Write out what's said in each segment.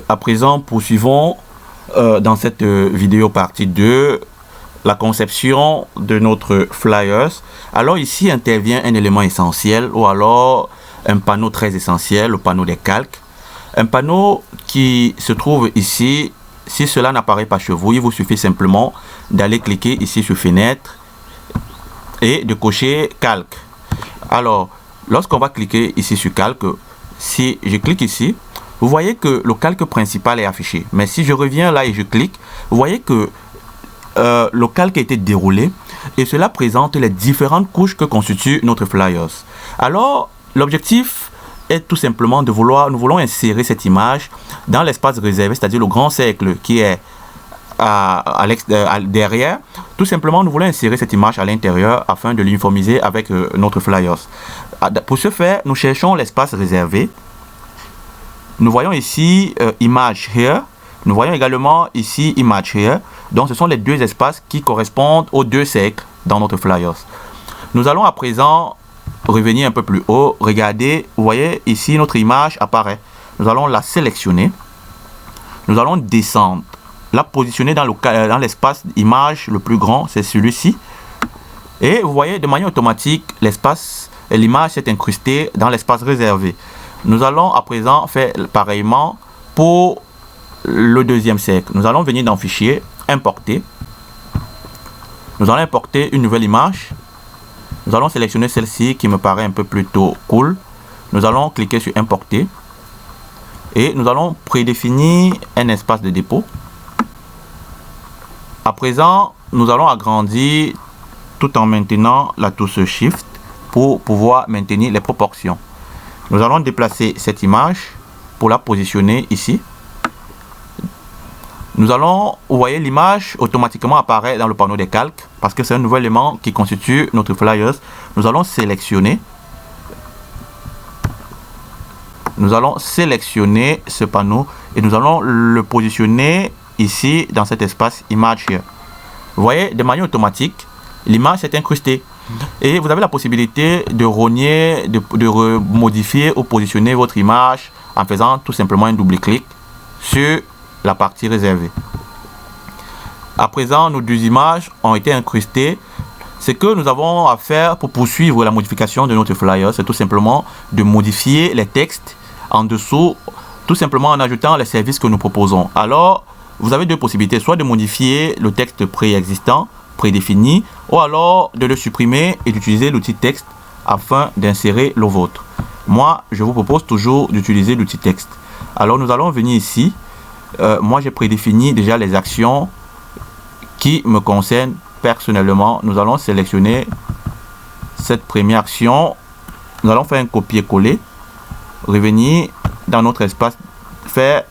À présent, poursuivons dans cette vidéo partie 2 la conception de notre flyers. Alors ici intervient un élément essentiel ou alors un panneau très essentiel, le panneau des calques. Un panneau qui se trouve ici. Si cela n'apparaît pas chez vous, il vous suffit simplement d'aller cliquer ici sur fenêtre et de cocher calque. Alors, lorsqu'on va cliquer ici sur calque, si je clique ici, vous voyez que le calque principal est affiché. Mais si je reviens là et je clique, vous voyez que le calque a été déroulé et cela présente les différentes couches que constitue notre flyers. Alors, l'objectif est tout simplement nous voulons insérer cette image dans l'espace réservé, c'est-à-dire le grand cercle qui est derrière. Tout simplement, nous voulons insérer cette image à l'intérieur afin de l'uniformiser avec notre flyers. Pour ce faire, nous cherchons l'espace réservé. Nous voyons ici Image Here. Nous voyons également ici Image Here. Donc, ce sont les deux espaces qui correspondent aux deux cercles dans notre flyers. Nous allons à présent revenir un peu plus haut. Regardez, vous voyez ici notre image apparaît. Nous allons la sélectionner. Nous allons descendre, la positionner dans l'espace image le plus grand, c'est celui-ci. Et vous voyez de manière automatique l'image s'est incrustée dans l'espace réservé. Nous allons à présent faire pareillement pour le deuxième cercle. Nous allons venir dans Fichier, Importer. Nous allons importer une nouvelle image. Nous allons sélectionner celle-ci qui me paraît un peu plutôt cool. Nous allons cliquer sur Importer. Et nous allons prédéfinir un espace de dépôt. À présent, nous allons agrandir tout en maintenant la touche Shift pour pouvoir maintenir les proportions. Nous allons déplacer cette image pour la positionner ici. Nous allons, vous voyez, l'image automatiquement apparaît dans le panneau des calques parce que c'est un nouvel élément qui constitue notre flyers. Nous allons sélectionner. Nous allons sélectionner ce panneau et nous allons le positionner ici dans cet espace image here. Vous voyez, de manière automatique, l'image s'est incrustée. Et vous avez la possibilité de rogner, de modifier ou positionner votre image en faisant tout simplement un double-clic sur la partie réservée. À présent, nos deux images ont été incrustées. Ce que nous avons à faire pour poursuivre la modification de notre flyer, c'est tout simplement de modifier les textes en dessous, tout simplement en ajoutant les services que nous proposons. Alors, vous avez deux possibilités, soit de modifier le texte préexistant, prédéfini, ou alors de le supprimer et d'utiliser l'outil texte afin d'insérer le vôtre. Moi, je vous propose toujours d'utiliser l'outil texte. Alors, nous allons venir ici. Moi, j'ai prédéfini déjà les actions qui me concernent personnellement. Nous allons sélectionner cette première action. Nous allons faire un copier-coller. Revenir dans notre espace, faire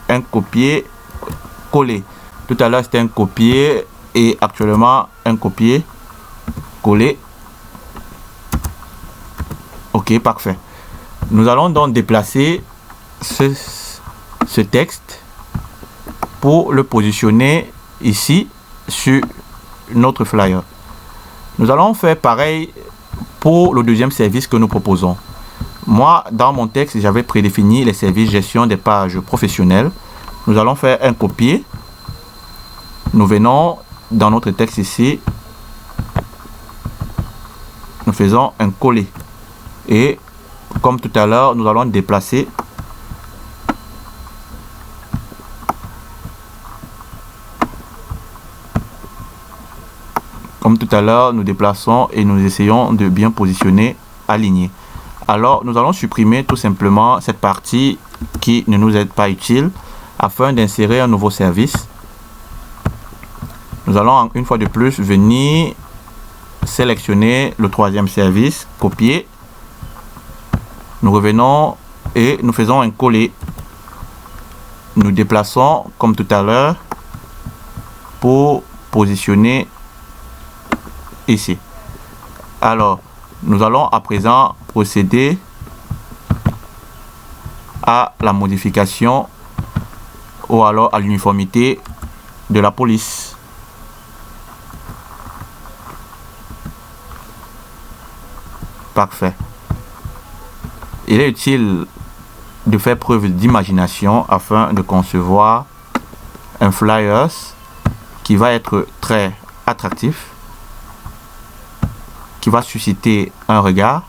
un copier-coller. Tout à l'heure, c'était un copier et actuellement un copier-coller. Ok, parfait. Nous allons donc déplacer ce texte pour le positionner ici sur notre flyer. Nous allons faire pareil pour le deuxième service que nous proposons. Moi, dans mon texte, j'avais prédéfini les services gestion des pages professionnelles. Nous allons faire un copier. Nous venons dans notre texte ici. Nous faisons un coller. Et comme tout à l'heure, nous allons déplacer Comme tout à l'heure, nous déplaçons et nous essayons de bien positionner, aligner. Alors, nous allons supprimer tout simplement cette partie qui ne nous est pas utile afin d'insérer un nouveau service. Nous allons une fois de plus venir sélectionner le troisième service, copier. Nous revenons et nous faisons un coller. Nous déplaçons comme tout à l'heure pour positionner ici. Alors, nous allons à présent procéder à la modification ou alors à l'uniformité de la police. Parfait. Il est utile de faire preuve d'imagination afin de concevoir un flyers qui va être très attractif, qui va susciter un regard.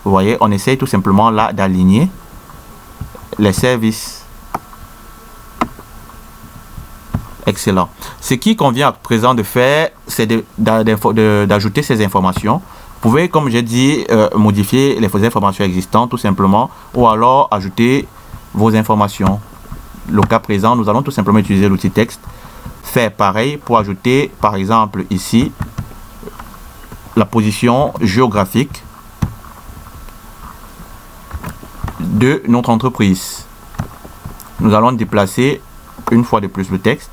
Vous voyez, on essaye tout simplement là d'aligner les services. Excellent. Ce qui convient à présent de faire, c'est d'ajouter ces informations. Vous pouvez, comme j'ai dit, modifier les informations existantes tout simplement, ou alors ajouter vos informations. Le cas présent, nous allons tout simplement utiliser l'outil texte. Faire pareil pour ajouter, par exemple, ici, la position géographique de notre entreprise. Nous allons déplacer une fois de plus le texte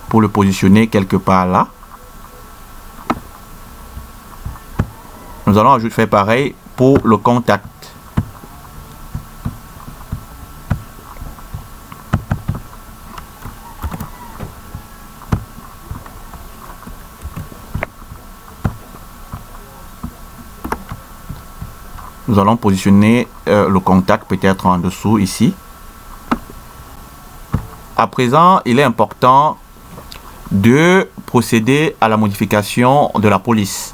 pour le positionner quelque part là. Nous allons faire pareil pour le contact. Nous allons positionner le contact peut-être en dessous ici. À présent, il est important de procéder à la modification de la police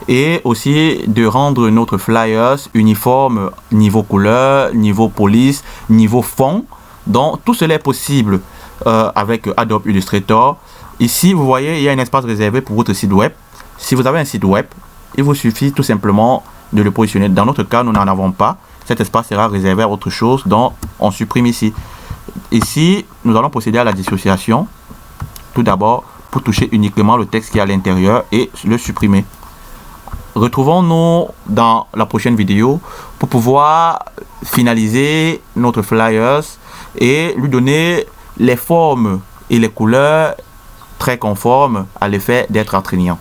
et aussi de rendre notre flyers uniforme niveau couleur, niveau police, niveau fond. Donc tout cela est possible avec Adobe Illustrator. Ici, vous voyez, il y a un espace réservé pour votre site web. Si vous avez un site web, il vous suffit tout simplement de le positionner. Dans notre cas, nous n'en avons pas. Cet espace sera réservé à autre chose, donc on supprime ici. Ici, nous allons procéder à la dissociation. Tout d'abord, pour toucher uniquement le texte qui est à l'intérieur et le supprimer. Retrouvons-nous dans la prochaine vidéo pour pouvoir finaliser notre flyers et lui donner les formes et les couleurs très conformes à l'effet d'être attrayant.